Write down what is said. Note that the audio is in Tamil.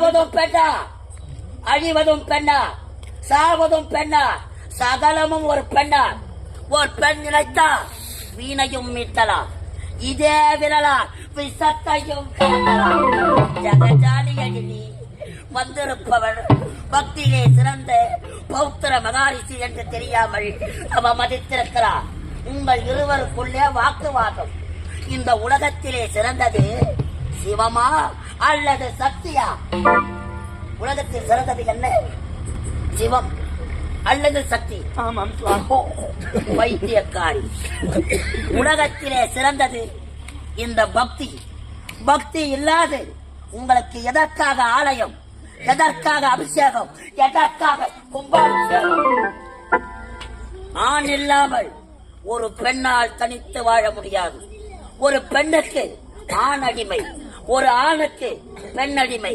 வாழ்வதும் பெண்ணா, அழிவதும் பெண்ணா, சாவதும் பெண்ணா, சகலமும் ஒரு பெண்ணா. ஒரு பெண் நினைத்தா வீணையும் மீட்டலாம், இதே விரலா விஷத்தையும் ஜகஜாலி அழினி வந்திருப்பவள் பக்தியிலே சிறந்த பௌத்திர மகாரிஷி என்று தெரியாமல் அவ மதித்திருக்கிறார். உங்கள் இருவருக்குள்ளே வாக்குவாதம். இந்த உலகத்திலே சிறந்தது சிவமா அல்லது சக்தியா? உலகத்தில் சிறந்தது என்ன? சிவம் அல்லது சக்தி? ஆமாம். வைத்தியக்காரி. உலகத்திலே சிறந்தது இந்த பக்தி. பக்தி இல்லாது உங்களுக்கு எதற்காக ஆலயம், எதற்காக அபிஷேகம், எதற்காக கும்பாபிஷேகம்? ஆண் இல்லாமல் ஒரு பெண்ணால் தனித்து வாழ முடியாது. ஒரு பெண்ணுக்கு ஆண் அடிமை, ஒரு ஆணுக்கு பெண் அடிமை.